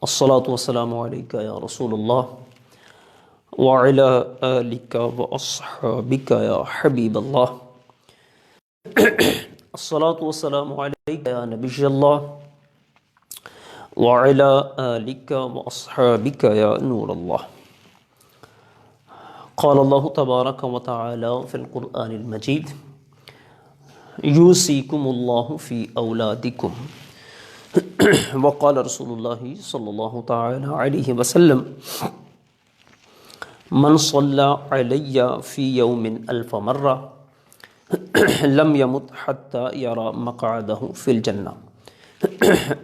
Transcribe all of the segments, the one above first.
الصلاة والسلام عليك يا رسول الله وعلى آلك وأصحابك يا حبيب الله. الصلاة والسلام عليك يا نبي الله وعلى آلك وأصحابك يا نور الله. قال الله تبارك وتعالى في القرآن المجيد: يوصيكم الله في أولادكم. وقال رسول الله صلى الله تعالى عليه وسلم: من صلى علي في يوم 1000 مرة لم يمت حتى يرى مقعده في الجنة،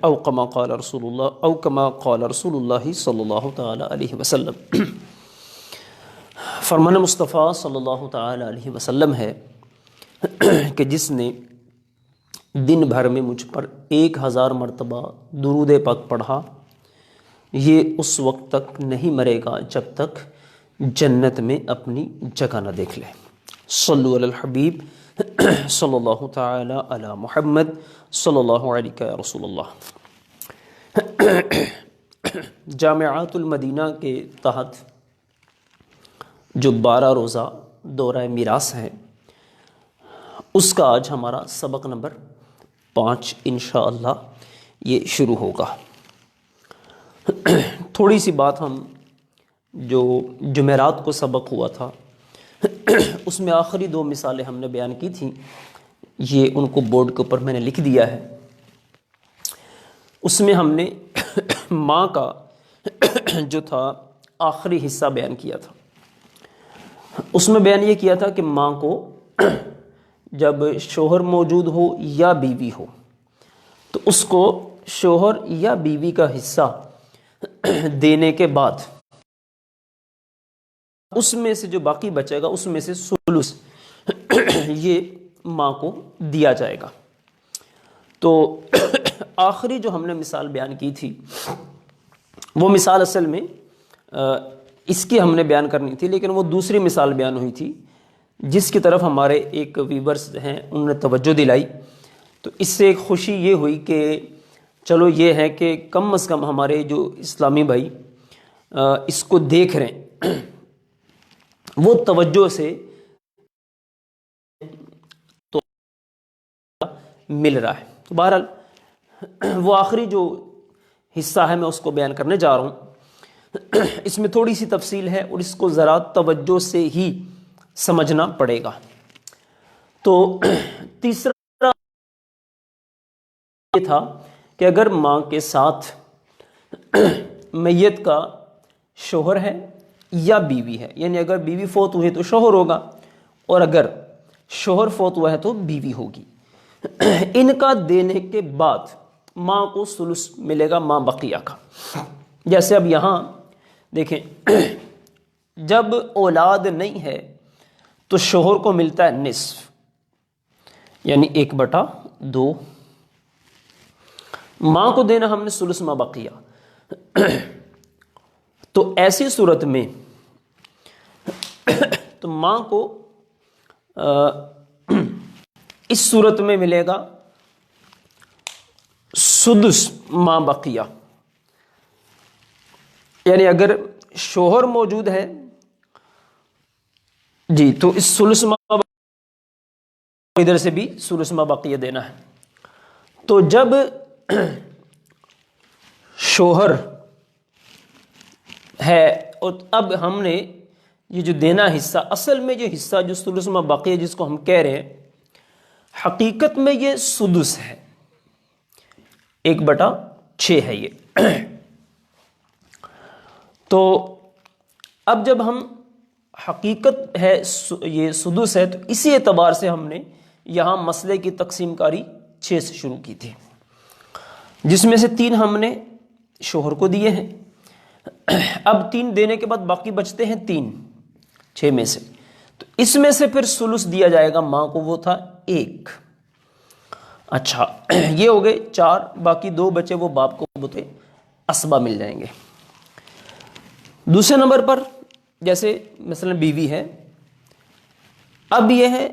أو كما قال رسول الله صلی اللہ تعالی علیہ وسلم. فرمان مصطفیٰ صلی اللہ تعالی علیہ وسلم ہے کہ جس نے دن بھر میں مجھ پر 1000 مرتبہ درود پاک پڑھا، یہ اس وقت تک نہیں مرے گا جب تک جنت میں اپنی جگہ نہ دیکھ لے. صلو علی الحبیب صلی اللہ تعالی علی محمد صلی اللہ علیہ یا رسول اللہ. جامعات المدینہ کے تحت جو 12 روزہ دورہ میراث ہے، اس کا آج ہمارا سبق نمبر 5 انشاءاللہ یہ شروع ہوگا. تھوڑی سی بات ہم جو جمعرات کو سبق ہوا تھا اس میں آخری 2 مثالیں ہم نے بیان کی تھیں، یہ ان کو بورڈ کے اوپر میں نے لکھ دیا ہے. اس میں ہم نے ماں کا جو تھا آخری حصہ بیان کیا تھا. اس میں بیان یہ کیا تھا کہ ماں کو جب شوہر موجود ہو یا بیوی ہو تو اس کو شوہر یا بیوی کا حصہ دینے کے بعد اس میں سے جو باقی بچے گا اس میں سے ثلث یہ ماں کو دیا جائے گا. تو آخری جو ہم نے مثال بیان کی تھی وہ مثال اصل میں اس کی ہم نے بیان کرنی تھی، لیکن وہ دوسری مثال بیان ہوئی تھی جس کی طرف ہمارے ایک ویورز ہیں انہوں نے توجہ دلائی. تو اس سے ایک خوشی یہ ہوئی کہ چلو یہ ہے کہ کم از کم ہمارے جو اسلامی بھائی اس کو دیکھ رہے ہیں وہ توجہ سے تو مل رہا ہے. تو بہرحال وہ آخری جو حصہ ہے میں اس کو بیان کرنے جا رہا ہوں. اس میں تھوڑی سی تفصیل ہے اور اس کو ذرا توجہ سے ہی سمجھنا پڑے گا. تو تیسرا یہ تھا کہ اگر ماں کے ساتھ میت کا شوہر ہے یا بیوی ہے، یعنی اگر بیوی فوت ہوئی تو شوہر ہوگا اور اگر شوہر فوت ہوا ہے تو بیوی ہوگی. ان کا دینے کے بعد ماں کو ثلث ملے گا ماں بقیہ کا. جیسے اب یہاں دیکھیں، جب اولاد نہیں ہے تو شوہر کو ملتا ہے نصف، یعنی 1/2. ماں کو دینا ہم نے ثلث ما بقیہ. تو ایسی صورت میں تو ماں کو اس صورت میں ملے گا سدس ما بقیہ، یعنی اگر شوہر موجود ہے جی تو اس ثلث ما ادھر سے بھی ثلث ما بقیہ دینا ہے. تو جب شوہر ہے اور اب ہم نے یہ جو دینا حصہ، اصل میں جو حصہ جو ثلث ما بقیہ جس کو ہم کہہ رہے ہیں، حقیقت میں یہ سدس ہے، 1/6 ہے یہ. تو اب جب ہم حقیقت ہے یہ سدس ہے تو اسی اعتبار سے ہم نے یہاں مسئلے کی تقسیم کاری 6 سے شروع کی تھی، جس میں سے 3 ہم نے شوہر کو دیے ہیں. اب 3 دینے کے بعد باقی بچتے ہیں 3 6 میں سے. تو اس میں سے پھر ثلث دیا جائے گا ماں کو، وہ تھا 1. اچھا یہ ہو گئے 4، باقی 2 بچے وہ باپ کو بتے اسبا مل جائیں گے. دوسرے نمبر پر جیسے مثلا بیوی ہے، اب یہ ہے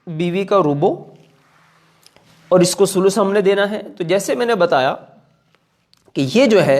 بیوی کا ربع اور اس کو ثلث ہم نے دینا ہے. تو جیسے میں نے بتایا کہ یہ جو ہے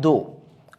2,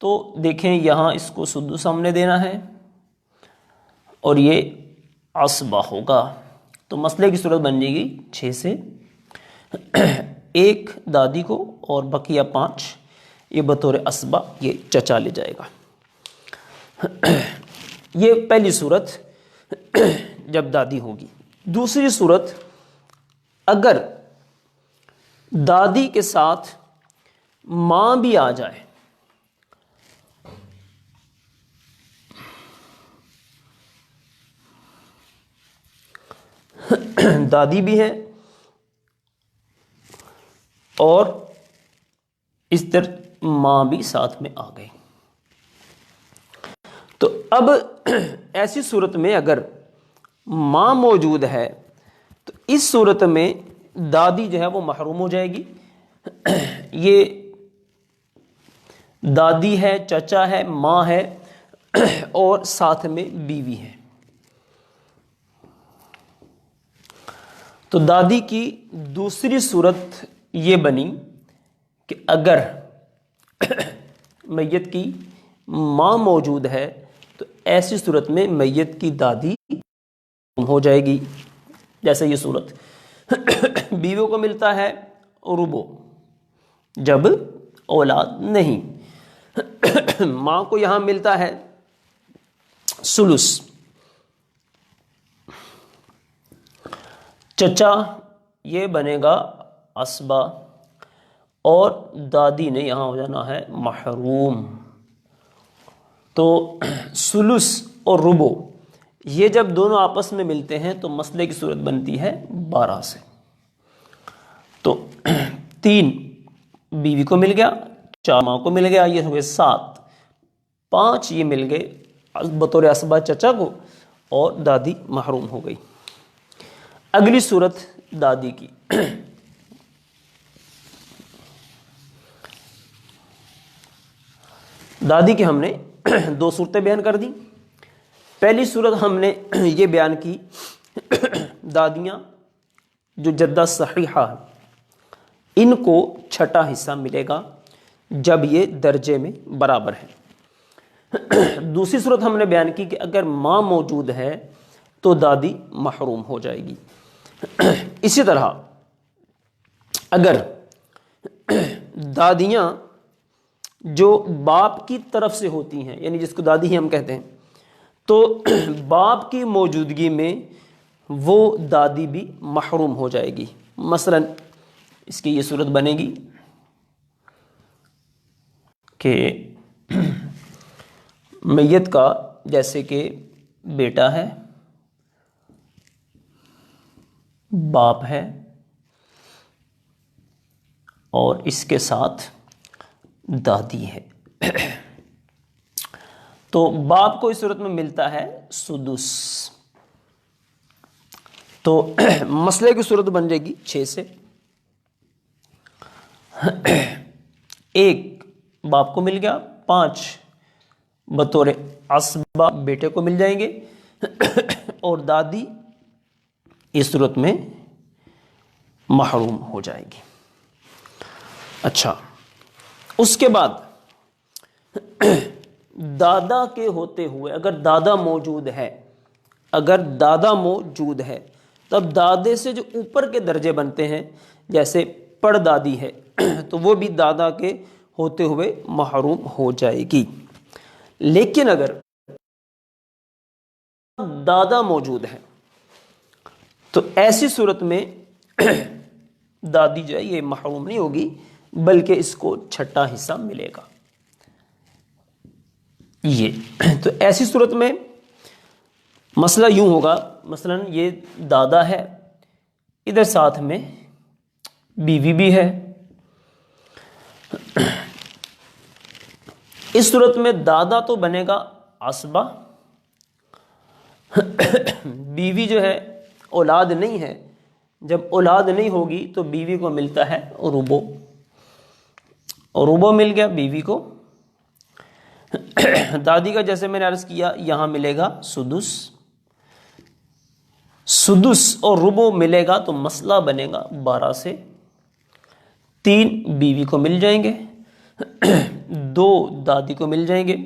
تو دیکھیں یہاں اس کو سدس ہم نے دینا ہے اور یہ عصبہ ہوگا، تو مسئلے کی صورت بن جائے گی 6 سے 1 دادی کو اور بقیہ 5 یہ بطور عصبہ یہ چچا لے جائے گا۔ یہ پہلی صورت جب دادی ہوگی۔ دوسری صورت اگر دادی کے ساتھ ماں بھی آ جائے، دادی بھی ہے اور اس طرح ماں بھی ساتھ میں آ گئی، تو اب ایسی صورت میں اگر ماں موجود ہے تو اس صورت میں دادی جو ہے وہ محروم ہو جائے گی۔ یہ دادی ہے، چچا ہے، ماں ہے اور ساتھ میں بیوی ہے، تو دادی کی دوسری صورت یہ بنی کہ اگر میت کی ماں موجود ہے تو ایسی صورت میں میت کی دادی ہو جائے گی۔ جیسے یہ صورت بیویوں کو ملتا ہے ربو جب اولاد نہیں، ماں کو یہاں ملتا ہے سلس، چچا یہ بنے گا عصبہ اور دادی نے یہاں ہو جانا ہے محروم۔ تو سلس اور ربو یہ جب دونوں آپس میں ملتے ہیں تو مسئلے کی صورت بنتی ہے 12 سے، تو 3 بیوی کو مل گیا، 4 ماں کو مل گیا، یہ ہوئے 7، 5 یہ مل گئے بطور عصبہ چچا کو اور دادی محروم ہو گئی۔ اگلی صورت دادی کی، دادی کی ہم نے 2 صورتیں بیان کر دی۔ پہلی صورت ہم نے یہ بیان کی دادیاں جو جدہ صحیحہ ان کو چھٹا حصہ ملے گا جب یہ درجے میں برابر ہے۔ دوسری صورت ہم نے بیان کی کہ اگر ماں موجود ہے تو دادی محروم ہو جائے گی۔ اسی طرح اگر دادیاں جو باپ کی طرف سے ہوتی ہیں، یعنی جس کو دادی ہی ہم کہتے ہیں، تو باپ کی موجودگی میں وہ دادی بھی محروم ہو جائے گی۔ مثلا اس کی یہ صورت بنے گی کہ میت کا جیسے کہ بیٹا ہے، باپ ہے اور اس کے ساتھ دادی ہے، تو باپ کو اس صورت میں ملتا ہے سدس، تو مسئلے کی صورت بن جائے گی 6 سے 1 باپ کو مل گیا، 5 بطور عصبہ بیٹے کو مل جائیں گے اور دادی اس صورت میں محروم ہو جائے گی۔ اچھا، اس کے بعد دادا کے ہوتے ہوئے اگر دادا موجود ہے، تب دادے سے جو اوپر کے درجے بنتے ہیں جیسے پڑ دادی ہے تو وہ بھی دادا کے ہوتے ہوئے محروم ہو جائے گی۔ لیکن اگر دادا موجود ہے تو ایسی صورت میں دادی جو ہے یہ محروم نہیں ہوگی بلکہ اس کو چھٹا حصہ ملے گا۔ یہ تو ایسی صورت میں مسئلہ یوں ہوگا، مثلا یہ دادا ہے، ادھر ساتھ میں بیوی بھی ہے، اس صورت میں دادا تو بنے گا عصبہ، بیوی جو ہے اولاد نہیں ہے، جب اولاد نہیں ہوگی تو بیوی کو ملتا ہے ربو، ربو مل گیا بیوی کو۔ دادی کا جیسے میں نے عرض کیا یہاں ملے گا سدس، سدس اور ربو ملے گا تو مسئلہ بنے گا 12 سے، 3 بیوی کو مل جائیں گے 2 دادی کو مل جائیں گے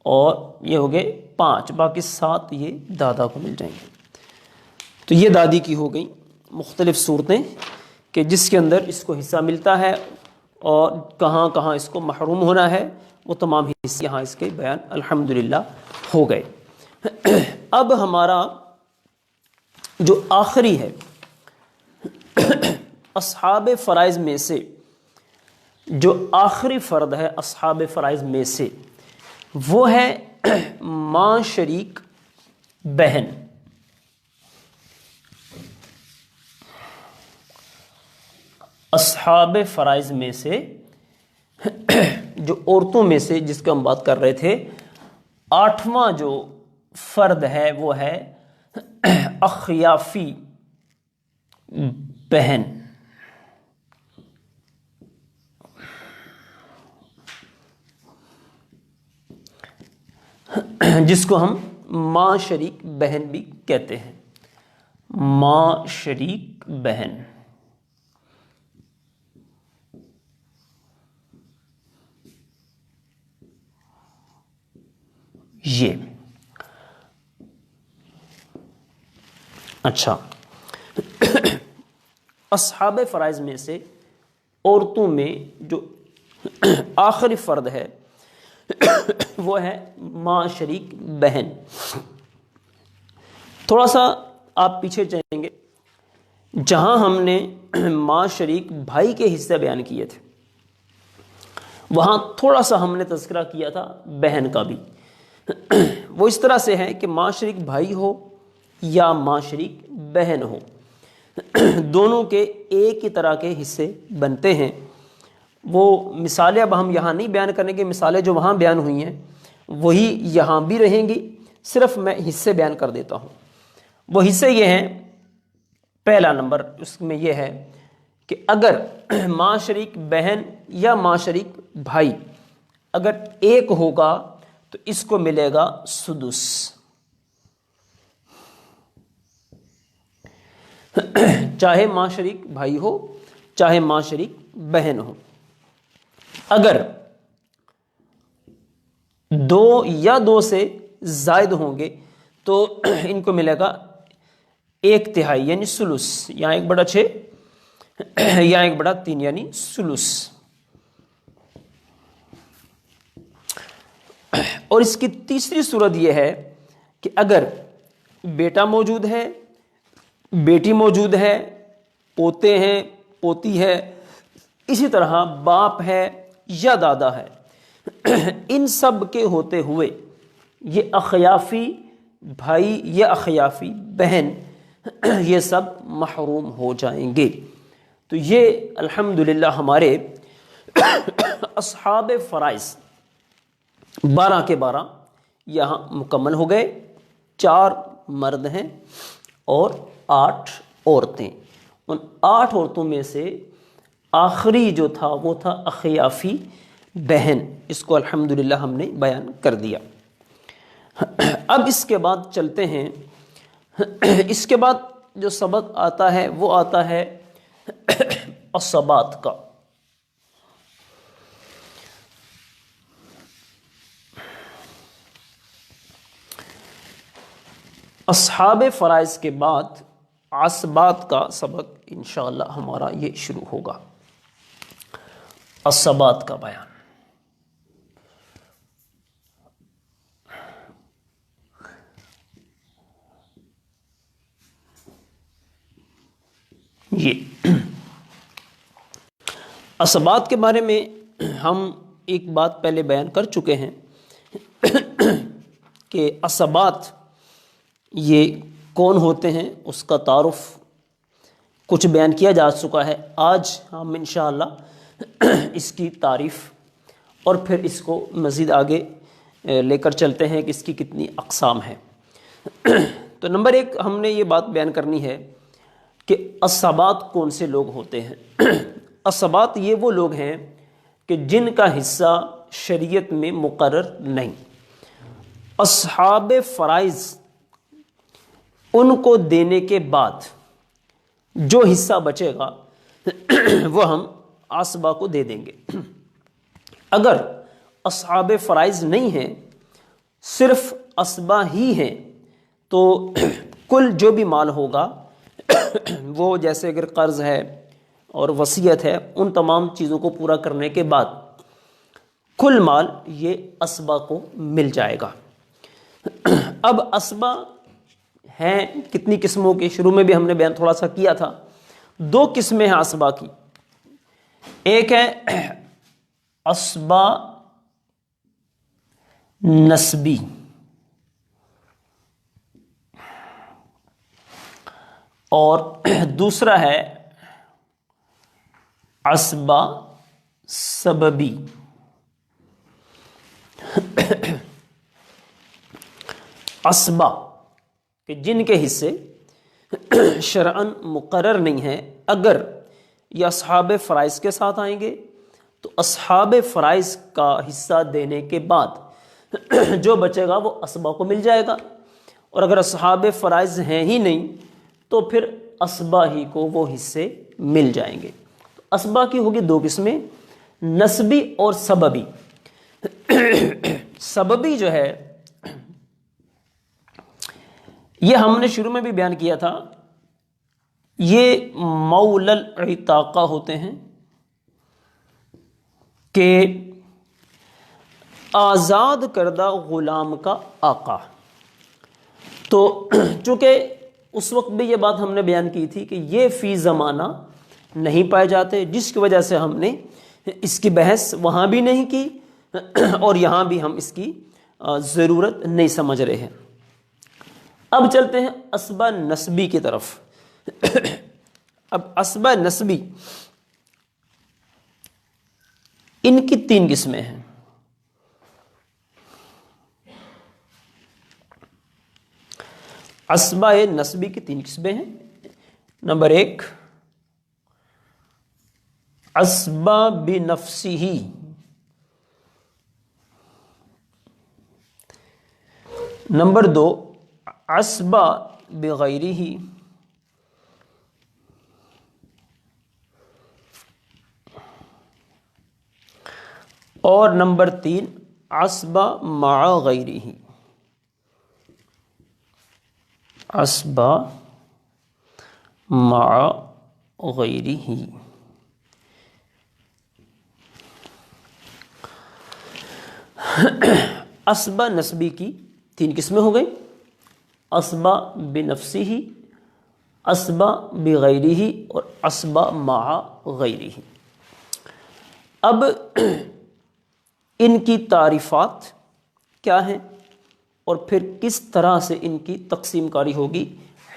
اور یہ ہو گئے 5، باقی 7 یہ دادا کو مل جائیں گے۔ تو یہ دادی کی ہو گئی مختلف صورتیں کہ جس کے اندر اس کو حصہ ملتا ہے اور کہاں کہاں اس کو محروم ہونا ہے، وہ تمام حصے یہاں اس کے بیان الحمدللہ ہو گئے۔ اب ہمارا جو آخری ہے اصحاب فرائض میں سے، جو آخری فرد ہے اصحاب فرائض میں سے، وہ ہے ماں شریک بہن۔ اصحاب فرائض میں سے جو عورتوں میں سے جس کا ہم بات کر رہے تھے، 8واں جو فرد ہے وہ ہے اخیافی بہن۔ جس کو ہم ماں شریک بہن بھی کہتے ہیں، ماں شریک بہن۔ یہ اچھا، اصحاب فرائض میں سے عورتوں میں جو آخری فرد ہے وہ ہے ماں شریک بہن۔ تھوڑا سا آپ پیچھے چلیں گے، جہاں ہم نے ماں شریک بھائی کے حصے بیان کیے تھے، وہاں تھوڑا سا ہم نے تذکرہ کیا تھا بہن کا بھی۔ وہ اس طرح سے ہے کہ ماں شریک بھائی ہو یا ماں شریک بہن ہو، دونوں کے ایک ہی طرح کے حصے بنتے ہیں۔ وہ مثالیں اب ہم یہاں نہیں بیان کریں گے، مثالیں جو وہاں بیان ہوئی ہیں وہی یہاں بھی رہیں گی، صرف میں حصے بیان کر دیتا ہوں۔ وہ حصے یہ ہیں، پہلا نمبر اس میں یہ ہے کہ اگر ماں شریک بہن یا ماں شریک بھائی اگر ایک ہوگا تو اس کو ملے گا سدس، چاہے ماں شریک بھائی ہو چاہے ماں شریک بہن ہو۔ اگر 2 یا 2 سے زائد ہوں گے تو ان کو ملے گا 1/3 یعنی ثلث، یا 1/6 یا 1/3 یعنی ثلث۔ اور اس کی تیسری صورت یہ ہے کہ اگر بیٹا موجود ہے، بیٹی موجود ہے، پوتے ہیں، پوتی ہے، اسی طرح باپ ہے یا دادا ہے، ان سب کے ہوتے ہوئے یہ اخیافی بھائی یا اخیافی بہن یہ سب محروم ہو جائیں گے۔ تو یہ الحمدللہ ہمارے اصحاب فرائض 12 کے 12 یہاں مکمل ہو گئے۔ 4 مرد ہیں اور 8 عورتیں۔ ان 8 عورتوں میں سے آخری جو تھا وہ تھا اخیافی بہن، اس کو الحمدللہ ہم نے بیان کر دیا۔ اب اس کے بعد چلتے ہیں، اس کے بعد جو سبق آتا ہے وہ آتا ہے عصبات کا۔ اصحاب فرائض کے بعد عصبات کا سبق انشاءاللہ ہمارا یہ شروع ہوگا، عصبات کا بیان۔ یہ عصبات کے بارے میں ہم ایک بات پہلے بیان کر چکے ہیں کہ عصبات یہ کون ہوتے ہیں، اس کا تعارف کچھ بیان کیا جا چکا ہے۔ آج ہم انشاءاللہ اس کی تعریف اور پھر اس کو مزید آگے لے کر چلتے ہیں کہ اس کی کتنی اقسام ہیں۔ تو نمبر 1 ہم نے یہ بات بیان کرنی ہے کہ عصبات کون سے لوگ ہوتے ہیں۔ عصبات یہ وہ لوگ ہیں کہ جن کا حصہ شریعت میں مقرر نہیں۔ اصحاب فرائض ان کو دینے کے بعد جو حصہ بچے گا وہ ہم عصبہ کو دے دیں گے۔ اگر اصحاب فرائض نہیں ہیں، صرف اسبا ہی ہیں، تو کل جو بھی مال ہوگا وہ جیسے اگر قرض ہے اور وصیت ہے، ان تمام چیزوں کو پورا کرنے کے بعد کل مال یہ اسبا کو مل جائے گا۔ اب اسبا ہیں کتنی قسموں کے، شروع میں بھی ہم نے بیان تھوڑا سا کیا تھا، دو قسمیں ہیں اسبا کی، ایک ہے اسبا نسبی اور دوسرا ہے اسبا سببی۔ اسبا کہ جن کے حصے شرعاً مقرر نہیں ہیں، اگر یہ اصحاب فرائض کے ساتھ آئیں گے تو اصحاب فرائض کا حصہ دینے کے بعد جو بچے گا وہ اسبا کو مل جائے گا، اور اگر اصحاب فرائض ہیں ہی نہیں تو پھر اسبا ہی کو وہ حصے مل جائیں گے۔ تو اسبا کی ہوگی دو قسمیں، نسبی اور سببی۔ سببی جو ہے یہ ہم نے شروع میں بھی بیان کیا تھا، یہ مولا العتاقہ ہوتے ہیں کہ آزاد کردہ غلام کا آقا۔ تو چونکہ اس وقت بھی یہ بات ہم نے بیان کی تھی کہ یہ فی زمانہ نہیں پائے جاتے، جس کی وجہ سے ہم نے اس کی بحث وہاں بھی نہیں کی اور یہاں بھی ہم اس کی ضرورت نہیں سمجھ رہے ہیں۔ اب چلتے ہیں اسبا نسبی کی طرف۔ اب اسبا نسبی ان کی تین قسمیں ہیں۔ اسبا نسبی کی تین قسمیں ہیں۔ نمبر ایک، اسبا بنفسہ، نمبر دو اسبا بغیرہ، اور نمبر تین اسبا مع غیرہ۔ اسبا مع غیرہ۔ اسبا نسبی کی تین قسمیں ہو گئی، اسبا بنفسہ، اسبا بغیرہ اور اسبا مع غیرہ۔ اب ان کی تعریفات کیا ہیں اور پھر کس طرح سے ان کی تقسیم کاری ہوگی،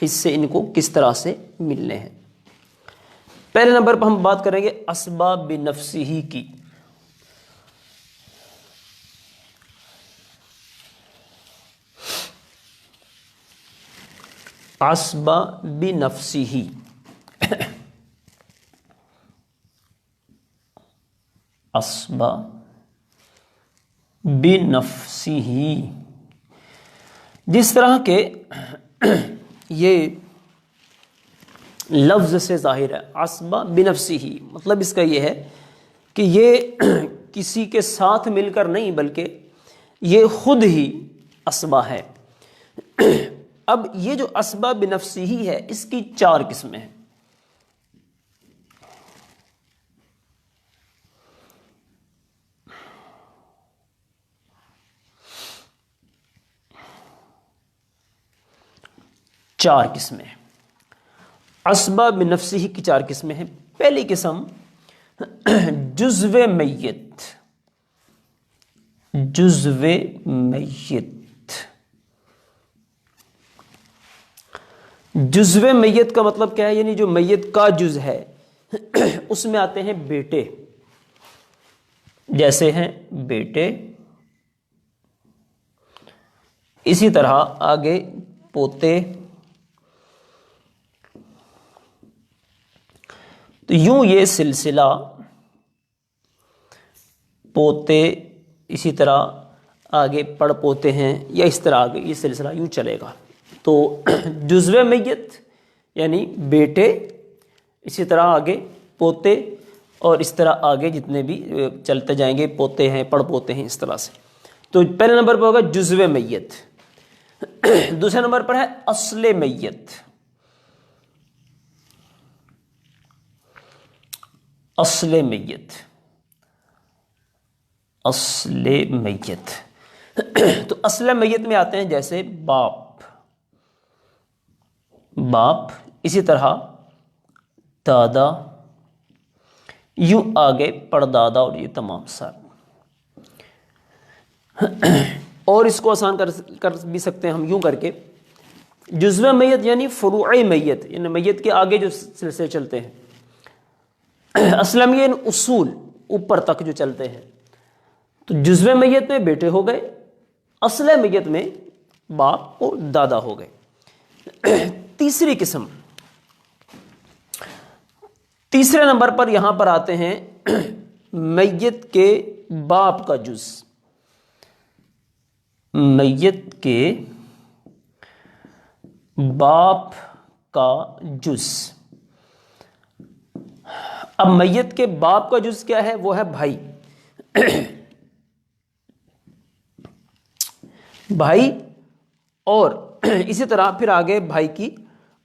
حصے ان کو کس طرح سے ملنے ہیں۔ پہلے نمبر پر ہم بات کریں گے اسبا بنفسہ کی۔ اسبا بنفسہ، اسبا بنفسہ، جس طرح کے یہ لفظ سے ظاہر ہے، اسبا بنفسہ، مطلب اس کا یہ ہے کہ یہ کسی کے ساتھ مل کر نہیں بلکہ یہ خود ہی اسبا ہے۔ اب یہ جو اسبا بنفسہ ہے اس کی چار قسمیں ہیں۔ چار قسمیں اسبا بنفسہ کی چار قسمیں ہیں۔ پہلی قسم جزو میت، جزو میت۔ جزو میت کا مطلب کیا ہے؟ یعنی جو میت کا جز ہے اس میں آتے ہیں بیٹے، جیسے ہیں بیٹے، اسی طرح آگے پوتے، تو یوں یہ سلسلہ پوتے، اسی طرح آگے پڑ پوتے ہیں، یا اس طرح آگے یہ سلسلہ یوں چلے گا۔ تو جزو میت یعنی بیٹے، اسی طرح آگے پوتے، اور اس طرح آگے جتنے بھی چلتے جائیں گے، پوتے ہیں، پڑ پوتے ہیں، اس طرح سے. تو پہلے نمبر پر ہوگا جزو میت. دوسرے نمبر پر ہے اصل میت. اصل میت، اصل میت. تو اصل میت میں آتے ہیں جیسے باپ، باپ، اسی طرح دادا، یوں آگے پردادا اور یہ تمام سب. اور اس کو آسان کر بھی سکتے ہیں ہم یوں کر کے، جزو میت یعنی فروع میت، یعنی میت کے آگے جو سلسلے چلتے ہیں. اصل میت اصول اوپر تک جو چلتے ہیں. تو جزو میت میں بیٹے ہو گئے، اصل میت میں باپ اور دادا ہو گئے. تیسری قسم، تیسرے نمبر پر یہاں پر آتے ہیں میت کے باپ کا جز. میت کے باپ کا جز. اب میت کے باپ کا جز کیا ہے؟ وہ ہے بھائی. بھائی، اور اسی طرح پھر آگے بھائی کی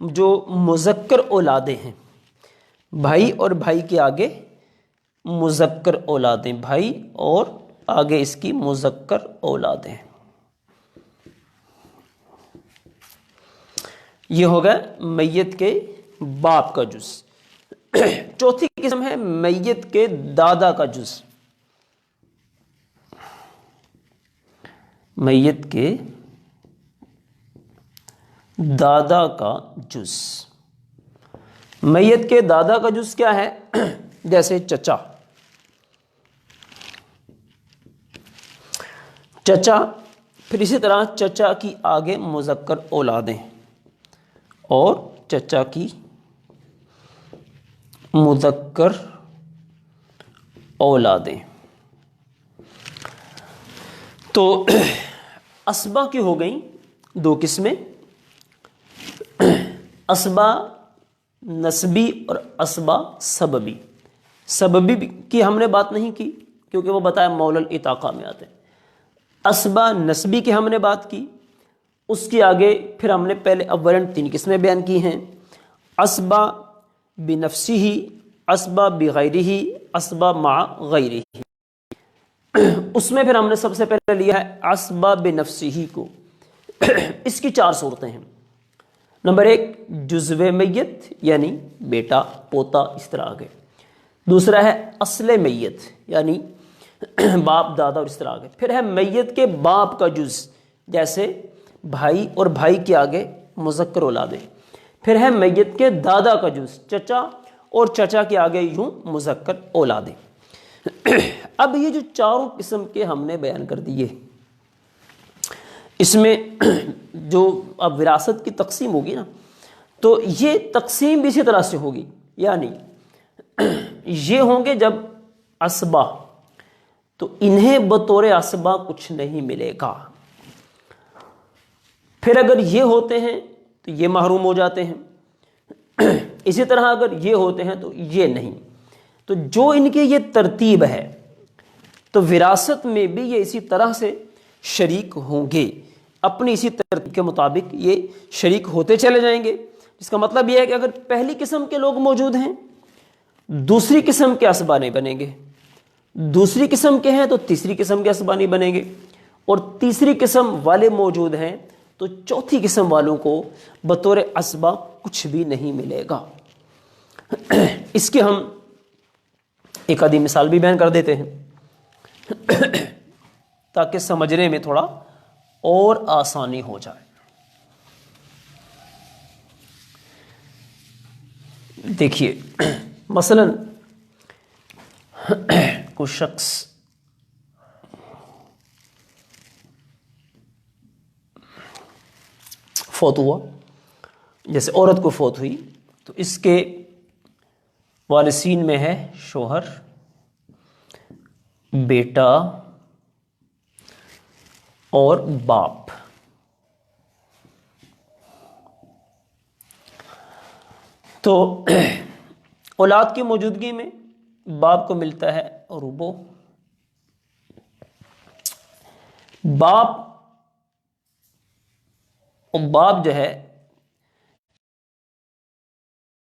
جو مذکر اولادیں ہیں، بھائی اور بھائی کے آگے مذکر اولادیں، بھائی اور آگے اس کی مذکر اولادیں. یہ ہوگا میت کے باپ کا جز. چوتھی قسم ہے میت کے دادا کا جز. میت کے دادا کا جز. میت کے دادا کا جز کیا ہے؟ جیسے چچا، چچا، پھر اسی طرح چچا کی آگے مذکر اولادیں اور چچا کی مذکر اولادیں. تو اسبا کی ہو گئیں دو قسمیں، اسبا نسبی اور اسبا سببی. سببی کی ہم نے بات نہیں کی کیونکہ وہ بتایا مولا الاتاقہ میں آتے ہیں. اسبا نسبی کی ہم نے بات کی، اس کے آگے پھر ہم نے پہلے اولاً 3 قسمیں بیان کی ہیں: اسبا بنفسہ، اسبا بغیرہ، اسبا مع غیرہ. اس میں پھر ہم نے سب سے پہلے لیا ہے اسبا بنفسہ کو. اس کی 4 صورتیں ہیں. نمبر 1 جزو میت یعنی بیٹا، پوتا، اس طرح آگے. دوسرا ہے اصل میت یعنی باپ، دادا اور اس طرح آگے. پھر ہے میت کے باپ کا جز، جیسے بھائی اور بھائی کے آگے مذکر اولادیں. پھر ہے میت کے دادا کا جز، چچا، اور چچا کے آگے یوں مذکر اولادیں. اب یہ جو 4 قسم کے ہم نے بیان کر دیے، اس میں جو اب وراثت کی تقسیم ہوگی نا، تو یہ تقسیم بھی اسی طرح سے ہوگی. یعنی یہ ہوں گے جب اسبا، تو انہیں بطور اسبا کچھ نہیں ملے گا. پھر اگر یہ ہوتے ہیں تو یہ محروم ہو جاتے ہیں. اسی طرح اگر یہ ہوتے ہیں تو یہ نہیں. تو جو ان کی یہ ترتیب ہے، تو وراثت میں بھی یہ اسی طرح سے شریک ہوں گے. اپنی اسی ترتیب کے مطابق یہ شریک ہوتے چلے جائیں گے. اس کا مطلب یہ ہے کہ اگر پہلی قسم کے لوگ موجود ہیں، دوسری قسم کے اسبا نہیں بنیں گے. دوسری قسم کے ہیں تو تیسری قسم کے اسبا نہیں بنیں گے. اور تیسری قسم والے موجود ہیں تو چوتھی قسم والوں کو بطور اسبا کچھ بھی نہیں ملے گا. اس کی ہم ایک آدھی مثال بھی بیان کر دیتے ہیں تاکہ سمجھنے میں تھوڑا اور آسانی ہو جائے. دیکھیے مثلا کوئی شخص فوت ہوا، جیسے عورت کو فوت ہوئی، تو اس کے وارثین میں ہے شوہر، بیٹا اور باپ. تو اولاد کی موجودگی میں باب کو ملتا ہے ربو. باپ جو ہے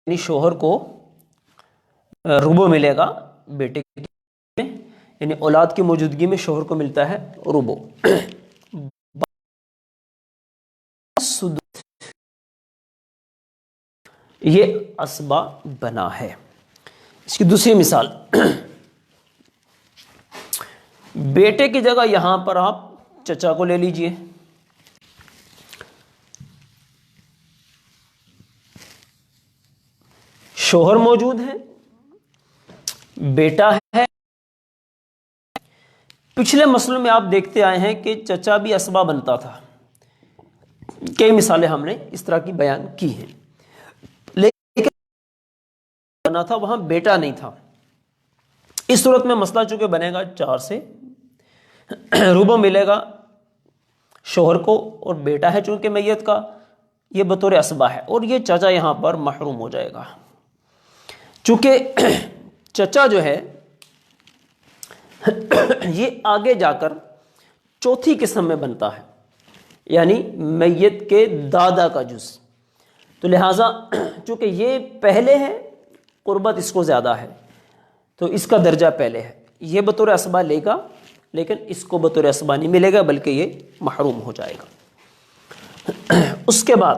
یعنی شوہر کو ربو ملے گا بیٹے کے، یعنی اولاد کی موجودگی میں شوہر کو ملتا ہے ربو. یہ اسبا بنا ہے. اس کی دوسری مثال، بیٹے کی جگہ یہاں پر آپ چچا کو لے لیجئے. شوہر موجود ہے، بیٹا ہے. پچھلے مسئلوں میں آپ دیکھتے آئے ہیں کہ چچا بھی اسبا بنتا تھا. کئی مثالیں ہم نے اس طرح کی بیان کی ہیں، لیکن بنا تھا وہاں بیٹا نہیں تھا. اس صورت میں مسئلہ چونکہ بنے گا 4 سے، ربع ملے گا شوہر کو، اور بیٹا ہے چونکہ میت کا یہ بطور اسبا ہے، اور یہ چچا یہاں پر محروم ہو جائے گا. چونکہ چچا جو ہے یہ آگے جا کر چوتھی قسم میں بنتا ہے، یعنی میت کے دادا کا جز. تو لہٰذا چونکہ یہ پہلے ہے، قربت اس کو زیادہ ہے، تو اس کا درجہ پہلے ہے. یہ بطور اسبا لے گا، لیکن اس کو بطور اسبا نہیں ملے گا، بلکہ یہ محروم ہو جائے گا. اس کے بعد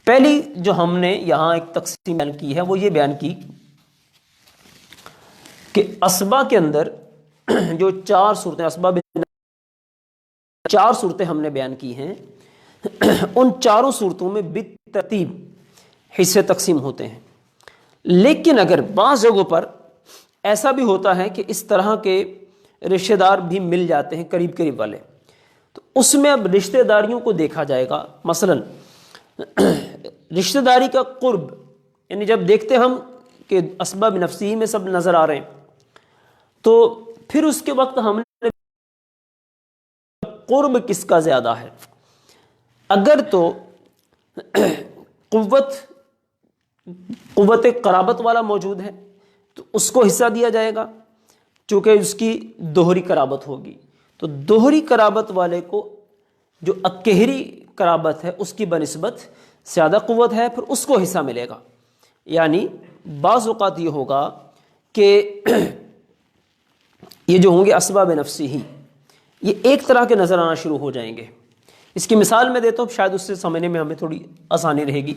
پہلی جو ہم نے یہاں ایک تقسیم بیان کی ہے وہ یہ بیان کی کہ اسبا کے اندر جو 4 صورتیں، اسبا 4 صورتیں ہم نے بیان کی ہیں، ان 4 صورتوں میں بالترتیب حصے تقسیم ہوتے ہیں. لیکن اگر بعض جگہوں پر ایسا بھی ہوتا ہے کہ اس طرح کے رشتہ دار بھی مل جاتے ہیں قریب قریب والے، تو اس میں اب رشتہ داریوں کو دیکھا جائے گا. مثلا رشتہ داری کا قرب، یعنی جب دیکھتے ہم کہ اسباب نفسی میں سب نظر آ رہے ہیں، تو پھر اس کے وقت ہم نے قرب کس کا زیادہ ہے. اگر تو قوت قرابت والا موجود ہے تو اس کو حصہ دیا جائے گا، چونکہ اس کی دوہری قرابت ہوگی. تو دوہری قرابت والے کو جو اکہری قرابت ہے اس کی بنسبت زیادہ قوت ہے، پھر اس کو حصہ ملے گا. یعنی بعض اوقات یہ ہوگا کہ یہ جو ہوں گے اسباب نفسی ہی، یہ ایک طرح کے نظر آنا شروع ہو جائیں گے. اس کی مثال میں دیتا ہوں، شاید اس سے سمجھنے میں ہمیں تھوڑی آسانی رہے گی.